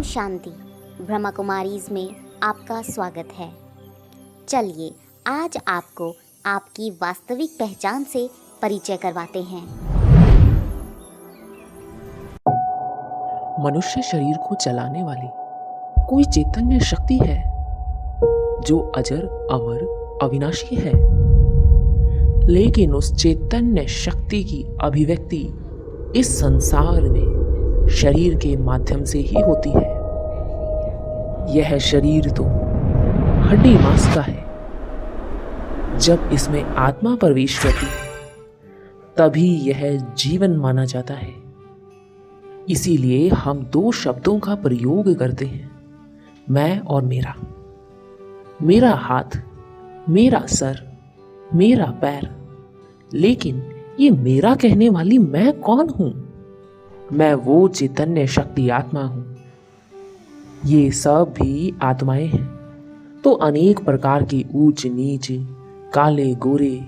शांति। ब्रह्मा कुमारीज में आपका स्वागत है। चलिए आज आपको आपकी वास्तविक पहचान से परिचय करवाते हैं। मनुष्य शरीर को चलाने वाली कोई चैतन्य शक्ति है जो अजर, अमर, अविनाशी है। लेकिन उस चैतन्य शक्ति की अभिव्यक्ति इस संसार में शरीर के माध्यम से ही होती है। यह शरीर तो हड्डी मांस का है। जब इसमें आत्मा प्रवेश करती तभी यह जीवन माना जाता है। इसीलिए हम दो शब्दों का प्रयोग करते हैं, मैं और मेरा। मेरा हाथ, मेरा सर, मेरा पैर। लेकिन ये मेरा कहने वाली मैं कौन हूं? मैं वो चैतन्य शक्ति आत्मा हूं। ये सब भी आत्माएं हैं। तो अनेक प्रकार के ऊंच नीच, काले गोरे,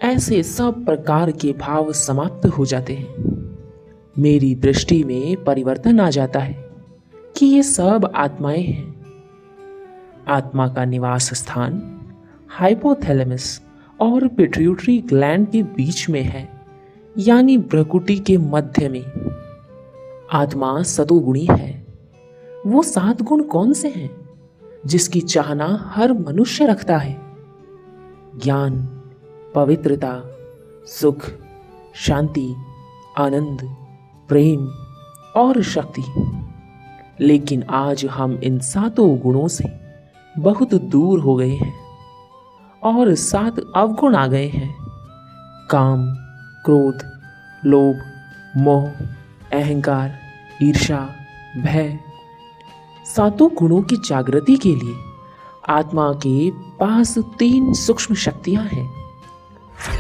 ऐसे सब प्रकार के भाव समाप्त हो जाते हैं। मेरी दृष्टि में परिवर्तन आ जाता है कि ये सब आत्माएं हैं। आत्मा का निवास स्थान हाइपोथैलेमस और पिट्यूटरी ग्लैंड के बीच में है, यानी भ्रुकुटी के मध्य में। आत्मा सतोगुणी है। वो 7 गुण कौन से हैं जिसकी चाहना हर मनुष्य रखता है? ज्ञान, पवित्रता, सुख, शांति, आनंद, प्रेम और शक्ति। लेकिन आज हम इन 7 गुणों से बहुत दूर हो गए हैं और 7 अवगुण आ गए हैं। काम, क्रोध, लोभ, मोह, अहंकार, ईर्ष्या, भय। 7 गुणों की जागृति के लिए आत्मा के पास 3 सूक्ष्म शक्तियां हैं,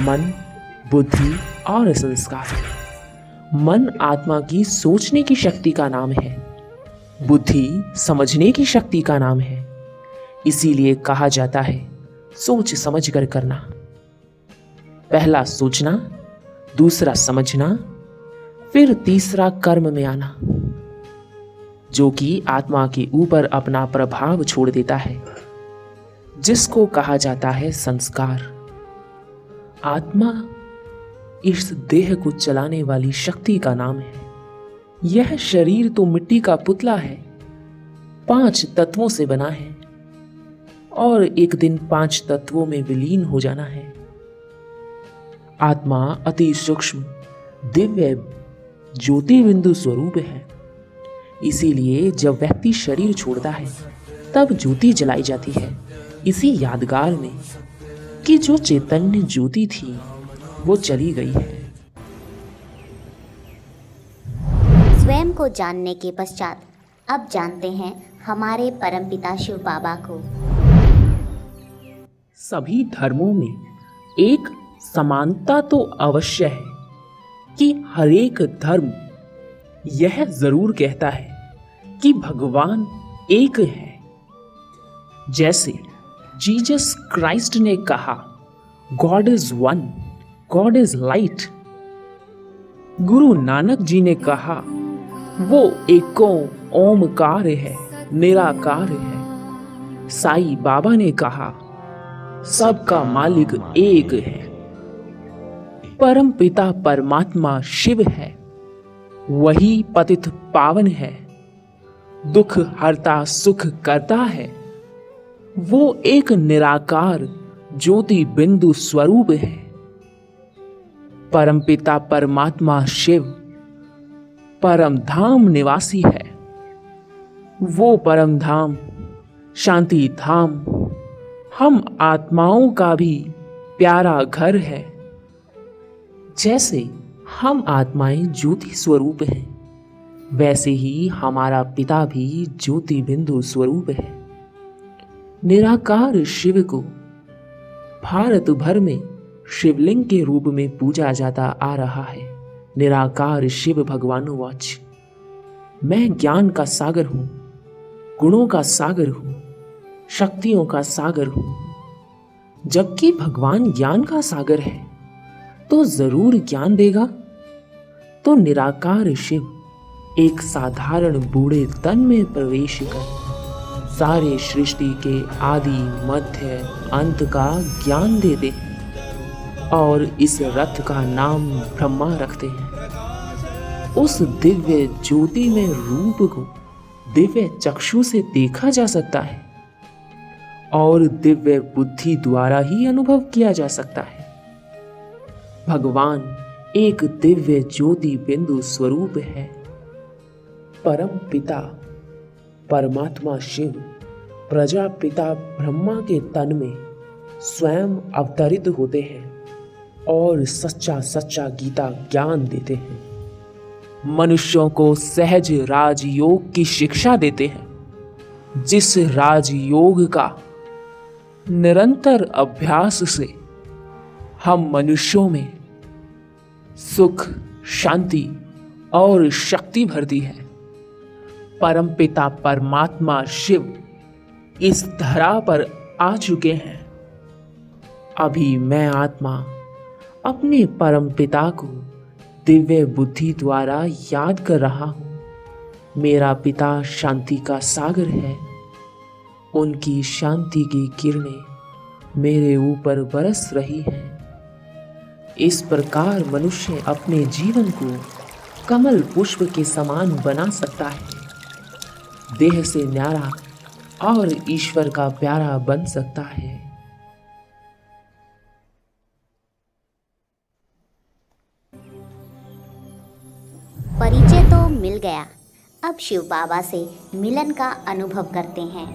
मन, बुद्धि और संस्कार। मन आत्मा की सोचने की शक्ति का नाम है। बुद्धि समझने की शक्ति का नाम है। इसीलिए कहा जाता है सोच समझ कर करना। पहला सोचना, दूसरा समझना, फिर तीसरा कर्म में आना, जो कि आत्मा के ऊपर अपना प्रभाव छोड़ देता है, जिसको कहा जाता है संस्कार। आत्मा इस देह को चलाने वाली शक्ति का नाम है। यह शरीर तो मिट्टी का पुतला है, 5 तत्वों से बना है और एक दिन 5 तत्वों में विलीन हो जाना है। आत्मा अति सूक्ष्म दिव्य ज्योति बिंदु स्वरूप है। इसीलिए जब व्यक्ति शरीर छोड़ता है तब ज्योति जलाई जाती है, इसी यादगार में कि जो चैतन्य ज्योति थी वो चली गई है। स्वयं को जानने के पश्चात अब जानते हैं हमारे परमपिता शिव बाबा को। सभी धर्मों में एक समानता तो अवश्य है कि हर एक धर्म यह जरूर कहता है कि भगवान एक है। जैसे जीसस क्राइस्ट ने कहा, God is one, God is light. Guru Nanak ji ने कहा, वो एको ओमकार है, निराकार है। साईं बाबा ने कहा, सबका मालिक एक है। परम पिता परमात्मा शिव है, वही पतित पावन है। दुख हरता सुख करता है, वो एक निराकार ज्योति बिंदु स्वरूप है। परम पिता परमात्मा शिव परम धाम निवासी है। वो परम धाम शांति धाम हम आत्माओं का भी प्यारा घर है। जैसे हम आत्माएं ज्योति स्वरूप हैं, वैसे ही हमारा पिता भी ज्योति बिंदु स्वरूप है। निराकार शिव को भारत भर में शिवलिंग के रूप में पूजा जाता आ रहा है। निराकार शिव भगवानुवाच, मैं ज्ञान का सागर हूं, गुणों का सागर हूं, शक्तियों का सागर हूं। जबकि भगवान ज्ञान का सागर है तो जरूर ज्ञान देगा। तो निराकार शिव एक साधारण बूढ़े तन में प्रवेश कर सारे सृष्टि के आदि मध्य अंत का ज्ञान देते हैं और इस रथ का नाम ब्रह्मा रखते हैं। उस दिव्य ज्योति में रूप को दिव्य चक्षु से देखा जा सकता है और दिव्य बुद्धि द्वारा ही अनुभव किया जा सकता है। भगवान एक दिव्य ज्योति बिंदु स्वरूप है। परम पिता परमात्मा शिव प्रजापिता ब्रह्मा के तन में स्वयं अवतरित होते हैं और सच्चा सच्चा गीता ज्ञान देते हैं। मनुष्यों को सहज राजयोग की शिक्षा देते हैं, जिस राजयोग का निरंतर अभ्यास से हम मनुष्यों में सुख, शांति और शक्ति भरती है। परमपिता परमात्मा शिव इस धरा पर आ चुके हैं। अभी मैं आत्मा अपने परमपिता को दिव्य बुद्धि द्वारा याद कर रहा हूँ। मेरा पिता शांति का सागर है। उनकी शांति की किरणें मेरे ऊपर बरस रही हैं। इस प्रकार मनुष्य अपने जीवन को कमल पुष्प के समान बना सकता है, देह से न्यारा और ईश्वर का प्यारा बन सकता है। परिचय तो मिल गया, अब शिव बाबा से मिलन का अनुभव करते हैं।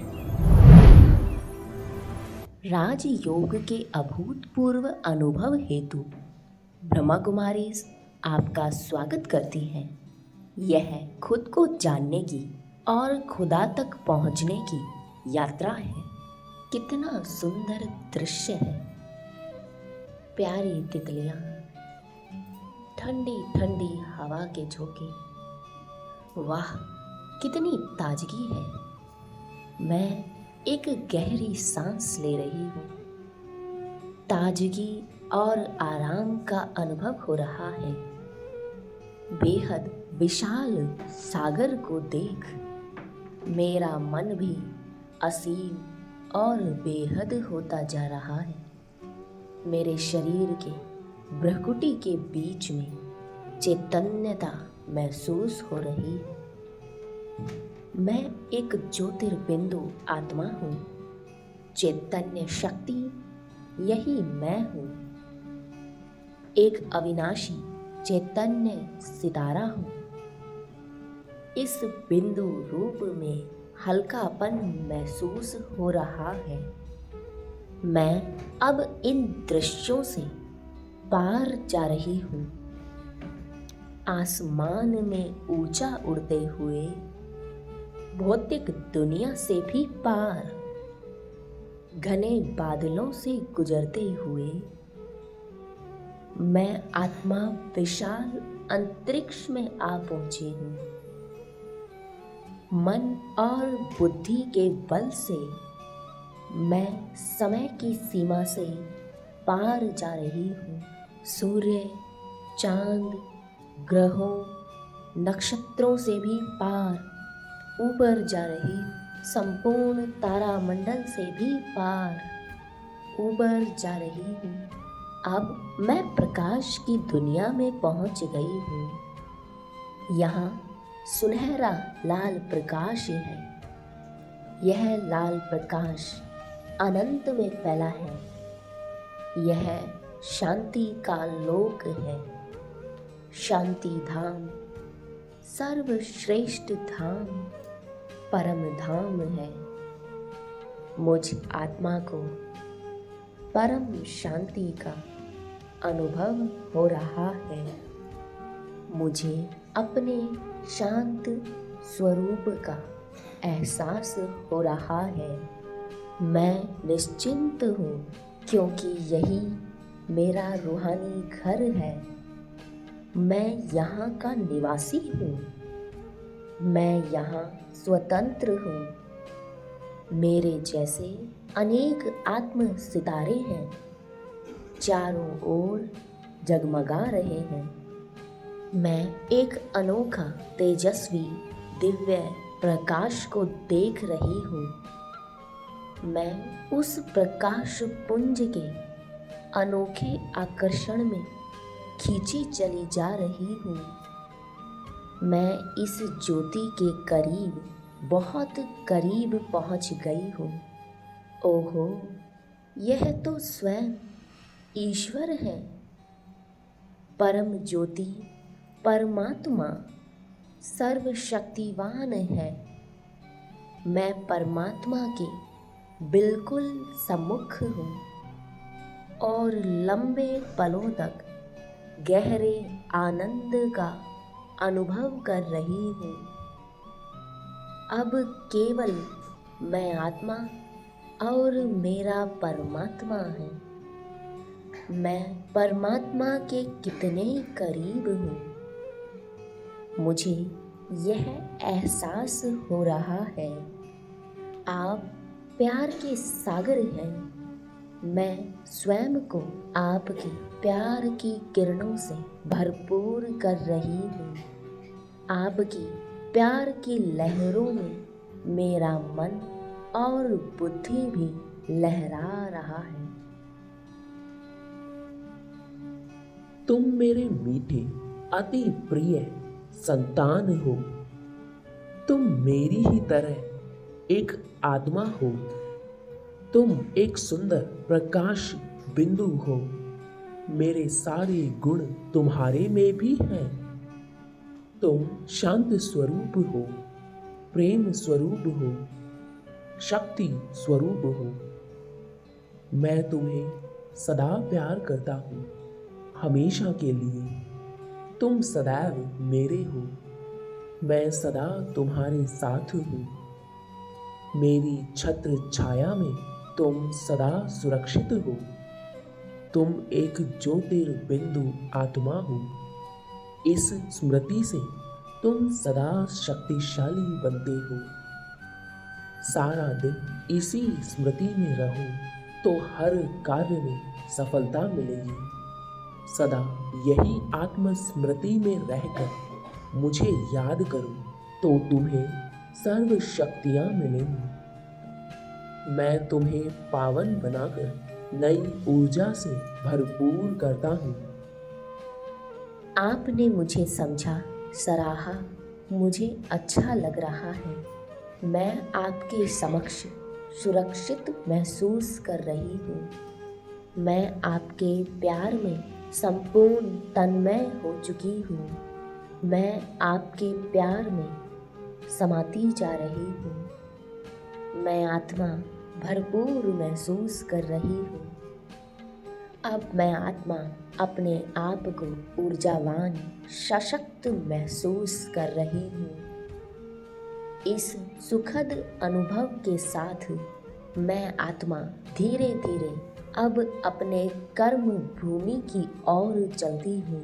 राजयोग के अभूतपूर्व अनुभव हेतु ब्रह्मा कुमारी आपका स्वागत करती हैं। यह खुद को जानने की और खुदा तक पहुंचने की यात्रा है। कितना सुंदर दृश्य है। प्यारी तितलियां, ठंडी ठंडी हवा के झोंके, वाह कितनी ताजगी है। मैं एक गहरी सांस ले रही हूँ। ताजगी और आराम का अनुभव हो रहा है। बेहद विशाल सागर को देख मेरा मन भी असीम और बेहद होता जा रहा है। मेरे शरीर के भ्रुकुटी के बीच में चैतन्यता महसूस हो रही है। मैं एक ज्योतिर्बिंदु आत्मा हूँ। चैतन्य शक्ति यही मैं हूँ। एक अविनाशी चैतन्य सितारा हूँ। इस बिंदु रूप में हल्कापन महसूस हो रहा है। मैं अब इन दृश्यों से पार जा रही हूँ। आसमान में ऊंचा उड़ते हुए, भौतिक दुनिया से भी पार, घने बादलों से गुजरते हुए मैं आत्मा विशाल अंतरिक्ष में आ पहुंची हूँ। मन और बुद्धि के बल से मैं समय की सीमा से पार जा रही हूँ। सूर्य, चांद, ग्रहों, नक्षत्रों से भी पार ऊपर जा रही हूँ। संपूर्ण तारामंडल से भी पार ऊपर जा रही हूँ। अब मैं प्रकाश की दुनिया में पहुँच गई हूँ। यहाँ सुनहरा लाल प्रकाश है। यह लाल प्रकाश अनंत में फैला है। यह शांति का लोक है। शांति धाम सर्वश्रेष्ठ धाम, परम धाम है। मुझ आत्मा को परम शांति का अनुभव हो रहा है। मुझे अपने शांत स्वरूप का एहसास हो रहा है। मैं निश्चिंत हूँ क्योंकि यही मेरा रूहानी घर है। मैं यहाँ का निवासी हूँ। मैं यहाँ स्वतंत्र हूँ। मेरे जैसे अनेक आत्म सितारे हैं, चारों ओर जगमगा रहे हैं। मैं एक अनोखा तेजस्वी दिव्य प्रकाश को देख रही हूँ। मैं उस प्रकाश पुंज के अनोखे आकर्षण में खींची चली जा रही हूँ। मैं इस ज्योति के करीब, बहुत करीब पहुँच गई हूँ। ओहो, यह तो स्वयं ईश्वर है। परम ज्योति, परमात्मा सर्वशक्तिवान है। मैं परमात्मा के बिल्कुल सम्मुख हूँ और लंबे पलों तक गहरे आनंद का अनुभव कर रही हूँ। अब केवल मैं आत्मा और मेरा परमात्मा है। मैं परमात्मा के कितने करीब हूँ। मुझे यह एहसास हो रहा है। आप प्यार के सागर हैं। मैं स्वयं को आपके प्यार की किरणों से भरपूर कर रही हूँ। आपकी प्यार की लहरों में मेरा मन और बुद्धि भी लहरा रहा है। तुम मेरे मीठे अति प्रिय संतान हो। तुम मेरी ही तरह एक आत्मा हो। तुम एक सुंदर प्रकाश बिंदु हो। मेरे सारे गुण तुम्हारे में भी हैं। तुम शांत स्वरूप हो, प्रेम स्वरूप हो, शक्ति स्वरूप हो। मैं तुम्हें सदा प्यार करता हूँ, हमेशा के लिए। तुम सदैव मेरे हो। मैं सदा तुम्हारे साथ हूँ। मेरी छत्र छाया में तुम सदा सुरक्षित हो। तुम एक ज्योतिर्बिंदु आत्मा हो। इस स्मृति से तुम सदा शक्तिशाली बनते हो। सारा दिन इसी स्मृति में रहो तो हर कार्य में सफलता मिलेगी। सदा यही आत्मस्मृति में रहकर मुझे याद करो तो तुम्हें सर्व शक्तियाँ मिलेंगी। मैं तुम्हें पावन बनाकर नई ऊर्जा से भरपूर करता हूँ। आपने मुझे समझा, सराहा, मुझे अच्छा लग रहा है। मैं आपके समक्ष सुरक्षित महसूस कर रही हूँ। मैं आपके प्यार में संपूर्ण तन्मय हो चुकी हूँ। मैं आपके प्यार में समाती जा रही हूँ। मैं आत्मा भरपूर महसूस कर रही हूँ। अब मैं आत्मा अपने आप को ऊर्जावान, सशक्त महसूस कर रही हूँ। इस सुखद अनुभव के साथ मैं आत्मा धीरे धीरे अब अपने कर्म भूमि की ओर चलती हूँ।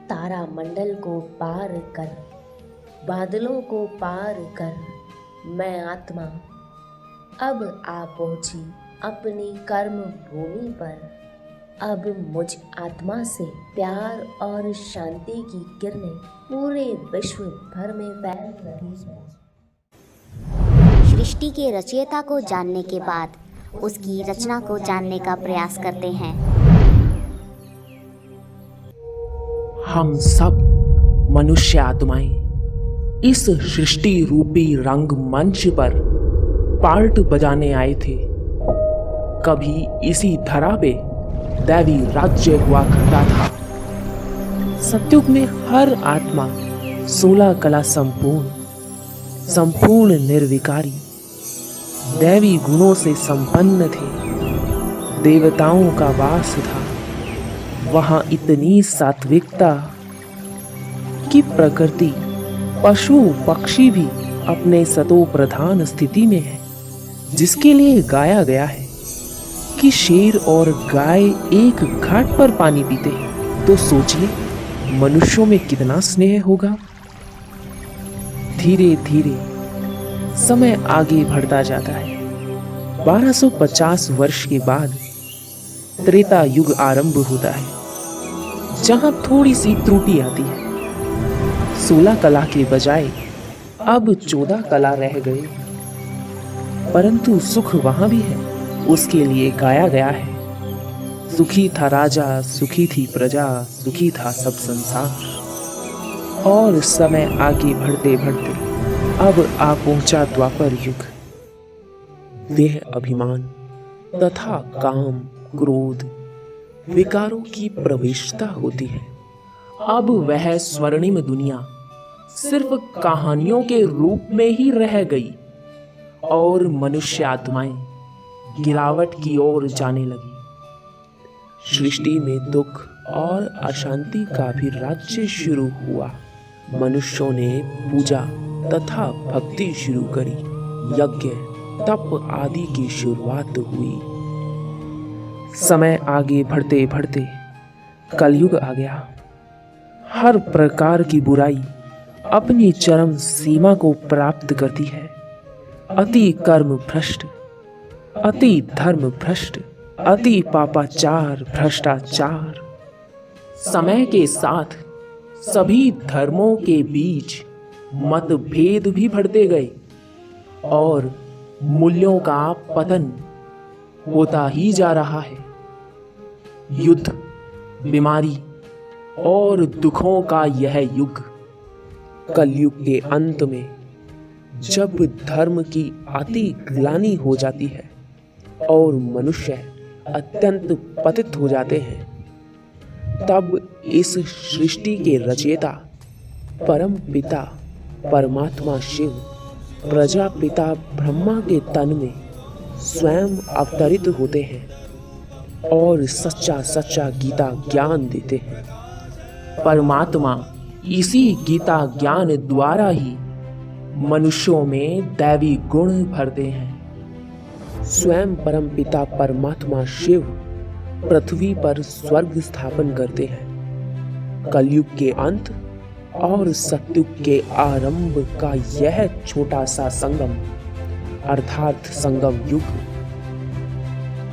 तारा मंडल को पार कर, बादलों को पार कर मैं आत्मा अब आ पहुँची अपनी कर्म भूमि पर। अब मुझ आत्मा से प्यार और शांति की किरणें पूरे विश्व भर में फैल रही हैं। सृष्टि के रचयिता को जानने के बाद उसकी रचना को जानने का प्रयास करते हैं। हम सब मनुष्य आत्माएं इस सृष्टि रूपी रंगमंच पर पार्ट बजाने आए थे। कभी इसी धरा पे दैवी राज्य हुआ करता था। सतयुग में हर आत्मा 16 कला संपूर्ण निर्विकारी दैवी गुणों से संपन्न थे। देवताओं का वास था। वहां इतनी सात्विकता कि प्रकृति, पशु पक्षी भी अपने सतो प्रधान स्थिति में है, जिसके लिए गाया गया है कि शेर और गाय एक घाट पर पानी पीते हैं। तो सोचिए मनुष्यों में कितना स्नेह होगा। धीरे धीरे समय आगे बढ़ता जाता है। 1250 वर्ष के बाद त्रेता युग आरंभ होता है, जहां थोड़ी सी त्रुटि आती है। 16 कला के बजाय अब 14 कला रह गए, परंतु सुख वहां भी है, उसके लिए गाया गया है। सुखी था राजा, सुखी थी प्रजा, सुखी था सब संसार। और समय आगे बढ़ते बढ़ते अब आ पहुंचा द्वापर युग। देह अभिमान तथा काम क्रोध विकारों की प्रवेशता होती है। अब वह स्वर्णिम दुनिया सिर्फ कहानियों के रूप में ही रह गई और मनुष्य आत्माएं गिरावट की ओर जाने लगी। सृष्टि में दुख और अशांति का भी राज्य शुरू हुआ। मनुष्यों ने पूजा तथा भक्ति शुरू करी। यज्ञ तप आदि की शुरुआत हुई। समय आगे बढ़ते बढ़ते कलयुग आ गया। हर प्रकार की बुराई अपनी चरम सीमा को प्राप्त करती है। अति कर्म भ्रष्ट, अति धर्म भ्रष्ट, अति पापाचार भ्रष्टाचार। समय के साथ सभी धर्मों के बीच मतभेद भी बढ़ते गए और मूल्यों का पतन होता ही जा रहा है। युद्ध, बीमारी और दुखों का यह युग कलयुग के अंत में जब धर्म की अति ग्लानि हो जाती है और मनुष्य अत्यंत पतित हो जाते हैं, तब इस सृष्टि के रचयिता परम पिता परमात्मा शिव प्रजापिता ब्रह्मा के तन में स्वयं अवतरित होते हैं और सच्चा सच्चा गीता ज्ञान देते हैं। परमात्मा इसी गीता ज्ञान द्वारा ही मनुष्यों में दैवी गुण भरते हैं। स्वयं परम पिता परमात्मा शिव पृथ्वी पर स्वर्ग स्थापन करते हैं। कलयुग के अंत और सतयुग के आरंभ का यह छोटा सा संगम अर्थात संगम युग,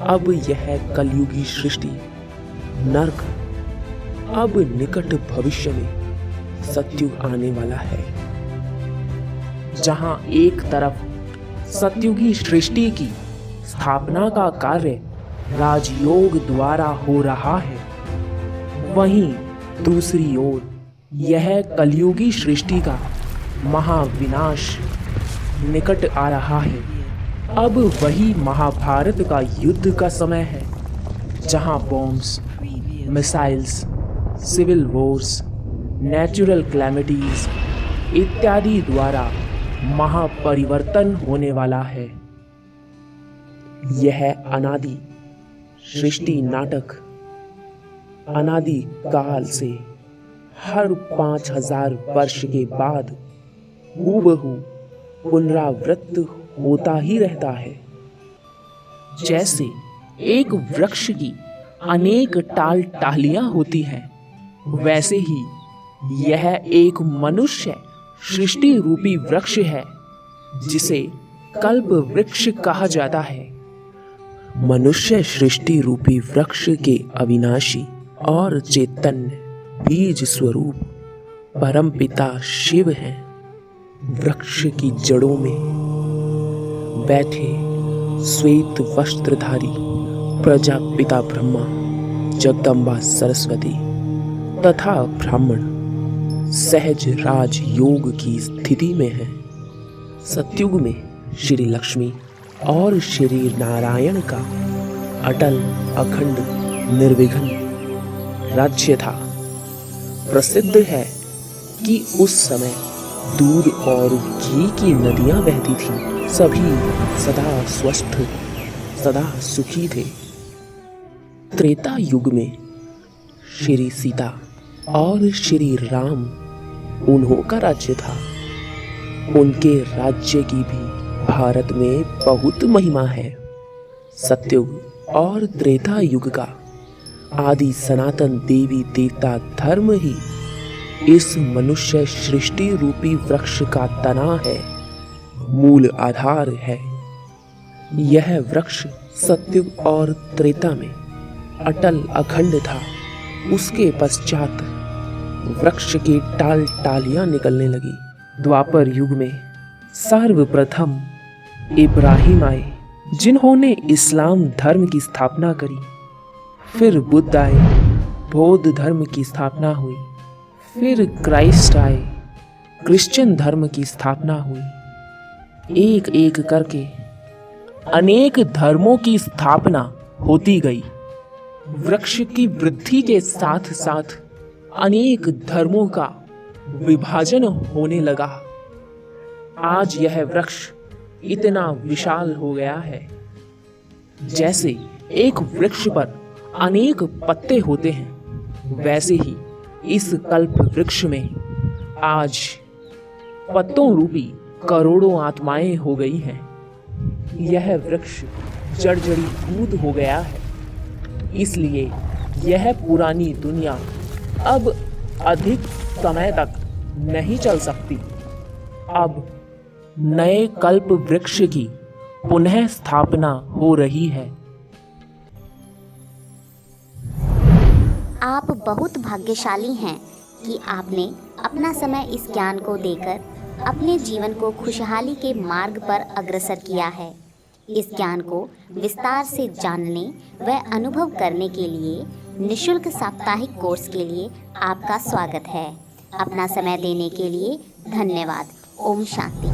अब यह कलयुगी सृष्टि नरक अब निकट भविष्य में सतयुग आने वाला है, जहां एक तरफ सतयुगी सृष्टि की स्थापना का कार्य राजयोग द्वारा हो रहा है, वहीं दूसरी ओर यह कलयुगी सृष्टि का महाविनाश निकट आ रहा है। अब वही महाभारत का युद्ध का समय है, जहां bombs, missiles, civil wars, natural calamities इत्यादि द्वारा महापरिवर्तन होने वाला है। यह अनादि सृष्टि नाटक अनादि काल से हर 5000 वर्ष के बाद हूबहू पुनरावृत्त होता ही रहता है। जैसे एक वृक्ष की अनेक टाल टाहलियां होती हैं, वैसे ही यह एक मनुष्य सृष्टि रूपी वृक्ष है, जिसे कल्प वृक्ष कहा जाता है। मनुष्य सृष्टि रूपी वृक्ष के अविनाशी और चैतन्य बीज स्वरूप परमपिता शिव हैं। वृक्ष की जड़ों में बैठे श्वेत वस्त्रधारी प्रजापिता ब्रह्मा, जगदम्बा सरस्वती तथा ब्राह्मण सहज राज योग की स्थिति में है। सतयुग में श्री लक्ष्मी और श्री नारायण का अटल अखंड निर्विघ्न राज्य था। प्रसिद्ध है कि उस समय दूध और घी की नदियां बहती थीं। सभी सदा स्वस्थ सदा सुखी थे। त्रेता युग में श्री सीता और श्री राम उन्हों का राज्य था। उनके राज्य की भी भारत में बहुत महिमा है। सतयुग और त्रेता युग का आदि सनातन देवी देवता धर्म ही इस मनुष्य सृष्टि रूपी वृक्ष का तना है, मूल आधार है। यह वृक्ष सतयुग और त्रेता में अटल अखंड था। उसके पश्चात वृक्ष के टाल टालियां निकलने लगी। द्वापर युग में सर्वप्रथम इब्राहिम आए, जिन्होंने इस्लाम धर्म की स्थापना करी। फिर बुद्ध आए, बौद्ध धर्म की स्थापना हुई। फिर क्राइस्ट आए, क्रिश्चियन धर्म की स्थापना हुई। एक एक करके अनेक धर्मों की स्थापना होती गई। वृक्ष की वृद्धि के साथ साथ अनेक धर्मों का विभाजन होने लगा। आज यह वृक्ष इतना विशाल हो गया है, जैसे एक वृक्ष पर अनेक पत्ते होते हैं, वैसे ही इस कल्प वृक्ष में आज पत्तों रूपी करोड़ों आत्माएं हो गई हैं। यह वृक्ष जर्जरीभूत हो गया है, इसलिए यह पुरानी दुनिया अब अधिक समय तक नहीं चल सकती। अब नए कल्प वृक्ष की पुनः स्थापना हो रही है। आप बहुत भाग्यशाली हैं कि आपने अपना समय इस ज्ञान को देकर अपने जीवन को खुशहाली के मार्ग पर अग्रसर किया है। इस ज्ञान को विस्तार से जानने व अनुभव करने के लिए निशुल्क साप्ताहिक कोर्स के लिए आपका स्वागत है। अपना समय देने के लिए धन्यवाद। ओम शांति।